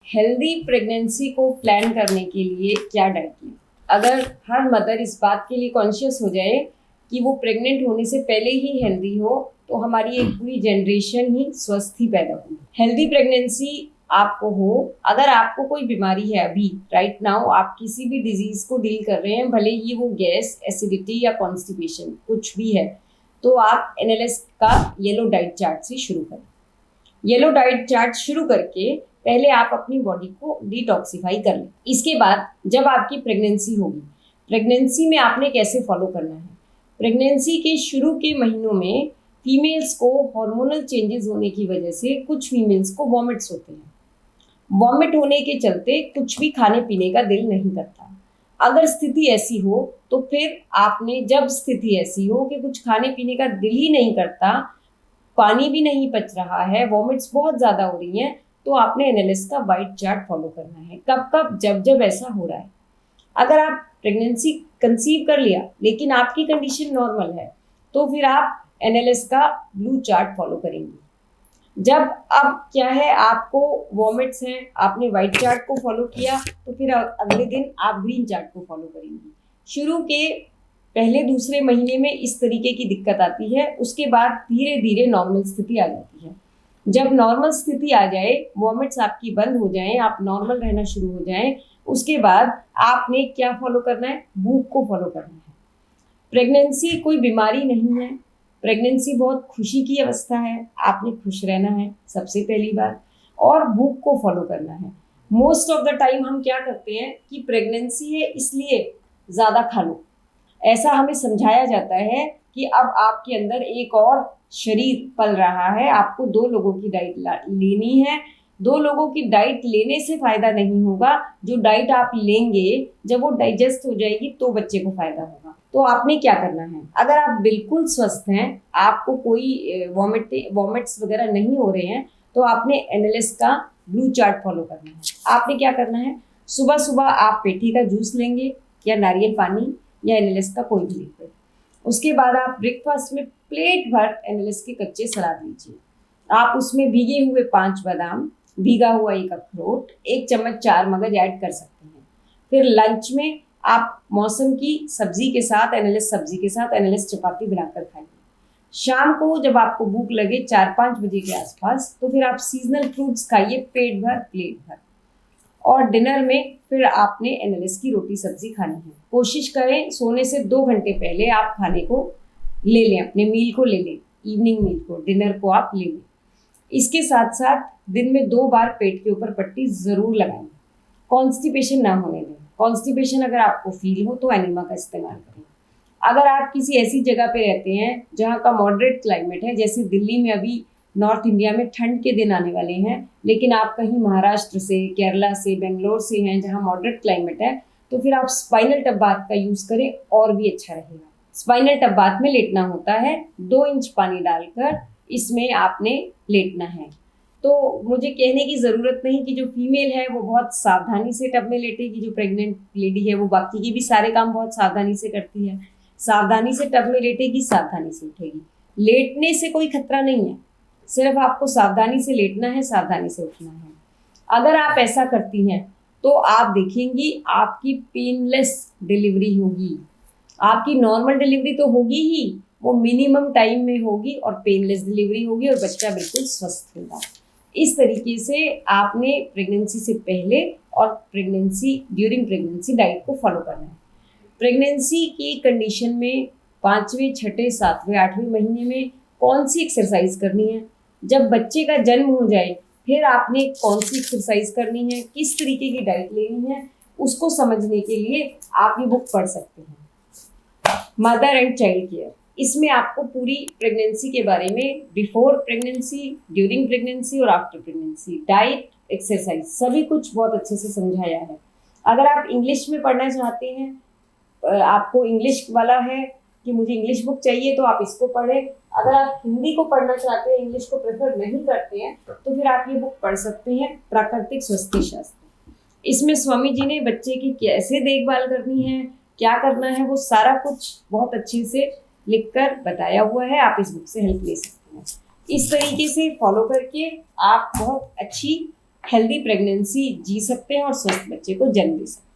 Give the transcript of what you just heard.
Healthy pregnancy को plan करने के लिए क्या डाइट लें। अगर हर मदर इस बात के लिए कॉन्शियस हो जाए कि वो प्रेग्नेंट होने से पहले ही हेल्दी हो, तो हमारी एक पूरी जनरेशन ही स्वस्थ ही पैदा होगी। हेल्दी प्रेगनेंसी आपको हो, अगर आपको कोई बीमारी है अभी राइट नाउ, आप किसी भी डिजीज को डील कर रहे हैं, भले ही वो गैस, एसिडिटी या कॉन्स्टिपेशन कुछ भी है, तो आप एनएलएस का येलो डाइट चार्ट से शुरू करें। येलो डाइट चार्ट शुरू करके पहले आप अपनी बॉडी को डिटॉक्सिफाई कर लें। इसके बाद जब आपकी प्रेगनेंसी होगी, प्रेगनेंसी में आपने कैसे फॉलो करना है। प्रेगनेंसी के शुरू के महीनों में फीमेल्स को हार्मोनल चेंजेस होने की वजह से कुछ फीमेल्स को वॉमिट्स होते हैं। वॉमिट होने के चलते कुछ भी खाने पीने का दिल नहीं करता। अगर स्थिति ऐसी हो तो फिर आपने, जब स्थिति ऐसी हो कि कुछ खाने पीने का दिल ही नहीं करता, पानी भी नहीं पच रहा है, वॉमिट्स बहुत ज़्यादा हो रही हैं, तो आपने एनएलएस का वाइट चार्ट फॉलो करना है। कब कब, जब जब ऐसा हो रहा है। अगर आप प्रेगनेंसी कंसीव कर लिया लेकिन आपकी कंडीशन नॉर्मल है, तो फिर आप एनएलएस का ब्लू चार्ट फॉलो करेंगे। जब अब क्या है, आपको वॉमिट्स हैं, आपने वाइट चार्ट को फॉलो किया, तो फिर अगले दिन आप ग्रीन चार्ट को फॉलो करेंगे। शुरू के पहले दूसरे महीने में इस तरीके की दिक्कत आती है, उसके बाद धीरे धीरे नॉर्मल स्थिति आ जाती है। जब नॉर्मल स्थिति आ जाए, वॉमिट्स आपकी बंद हो जाएं, आप नॉर्मल रहना शुरू हो जाएं, उसके बाद आपने क्या फॉलो करना है, भूख को फॉलो करना है। प्रेगनेंसी कोई बीमारी नहीं है, प्रेगनेंसी बहुत खुशी की अवस्था है, आपने खुश रहना है सबसे पहली बात, और भूख को फॉलो करना है। मोस्ट ऑफ द टाइम हम क्या करते हैं कि प्रेगनेंसी है इसलिए ज़्यादा खा लो, ऐसा हमें समझाया जाता है कि अब आपके अंदर एक और शरीर पल रहा है, आपको 2 लोगों की डाइट लेनी है। 2 लोगों की डाइट लेने से फायदा नहीं होगा, जो डाइट आप लेंगे जब वो डाइजेस्ट हो जाएगी तो बच्चे को फायदा होगा। तो आपने क्या करना है, अगर आप बिल्कुल स्वस्थ हैं, आपको कोई वॉमिट्स वगैरह नहीं हो रहे हैं, तो आपने एनएलएस का ब्लू चार्ट फॉलो करना है। आपने क्या करना है, सुबह सुबह आप पेठी का जूस लेंगे या नारियल पानी या एनएलएस का कोई भी लिक्विड। उसके बाद आप ब्रेकफास्ट में प्लेट भर एनएलएस के कच्चे सलाद लीजिए। आप उसमें भीगे हुए 5 बादाम, भीगा हुआ 1 अखरोट, 1 चम्मच 4 मगज ऐड कर सकते हैं। फिर लंच में आप मौसम की सब्जी के साथ, एनएलएस सब्जी के साथ एनएलएस चपाती बनाकर खाइए। शाम को जब आपको भूख लगे 4-5 बजे के आसपास, तो फिर आप सीजनल फ्रूट्स खाइए पेट भर, प्लेट भर। और डिनर में फिर आपने एनएलएस की रोटी सब्जी खानी है। कोशिश करें सोने से 2 घंटे पहले आप खाने को ले लें, अपने मील को ले लें, इवनिंग मील को, डिनर को आप ले लें। इसके साथ साथ दिन में 2 बार पेट के ऊपर पट्टी ज़रूर लगाएं। कॉन्स्टिपेशन ना होने दें। कॉन्स्टिपेशन अगर आपको फील हो तो एनिमा का इस्तेमाल करें। अगर आप किसी ऐसी जगह पे रहते हैं जहाँ का मॉडरेट क्लाइमेट है, जैसे दिल्ली में अभी नॉर्थ इंडिया में ठंड के दिन आने वाले हैं, लेकिन आप कहीं महाराष्ट्र से, केरला से, बेंगलोर से हैं जहाँ मॉडरेट क्लाइमेट है, तो फिर आप स्पाइनल टब बाथ का यूज़ करें और भी अच्छा रहेगा। स्पाइनल टब बाथ में लेटना होता है, 2 इंच पानी डालकर इसमें आपने लेटना है। तो मुझे कहने की ज़रूरत नहीं कि जो फीमेल है वो बहुत सावधानी से टब में लेटेगी, जो प्रेग्नेंट लेडी है वो बाकी की भी सारे काम बहुत सावधानी से करती है। सावधानी से टब में लेटेगी, सावधानी से उठेगी। लेटने से कोई खतरा नहीं है, सिर्फ आपको सावधानी से लेटना है, सावधानी से उठना है। अगर आप ऐसा करती हैं तो आप देखेंगी आपकी पेनलेस डिलीवरी होगी। आपकी नॉर्मल डिलीवरी तो होगी ही, वो मिनिमम टाइम में होगी और पेनलेस डिलीवरी होगी और बच्चा बिल्कुल स्वस्थ होगा। इस तरीके से आपने प्रेगनेंसी से पहले और ड्यूरिंग प्रेगनेंसी डाइट को फॉलो करना है। प्रेगनेंसी की कंडीशन में 5वें, 6ठे, 7वें, 8वें महीने में कौन सी एक्सरसाइज करनी है, जब बच्चे का जन्म हो जाए फिर आपने कौन सी एक्सरसाइज करनी है, किस तरीके की डाइट लेनी है, उसको समझने के लिए आप ये बुक पढ़ सकते हैं, मदर एंड चाइल्ड केयर। इसमें आपको पूरी प्रेगनेंसी के बारे में, बिफोर प्रेगनेंसी, ड्यूरिंग प्रेगनेंसी और आफ्टर प्रेगनेंसी, डाइट, एक्सरसाइज, सभी कुछ बहुत अच्छे से समझाया है। अगर आप इंग्लिश में पढ़ना चाहते हैं, आपको इंग्लिश वाला है कि मुझे इंग्लिश बुक चाहिए, तो आप इसको पढ़ें। अगर आप हिंदी को पढ़ना चाहते हैं, इंग्लिश को प्रेफर नहीं करते हैं, तो फिर आप ये बुक पढ़ सकते हैं, प्राकृतिक स्वास्थ्य शास्त्र। इसमें स्वामी जी ने बच्चे की कैसे देखभाल करनी है, क्या करना है, वो सारा कुछ बहुत अच्छे से लिखकर बताया हुआ है। आप इस बुक से हेल्प ले सकते हैं। इस तरीके से फॉलो करके आप बहुत अच्छी हेल्दी प्रेगनेंसी जी सकते हैं और स्वस्थ बच्चे को जन्म दे सकते हैं।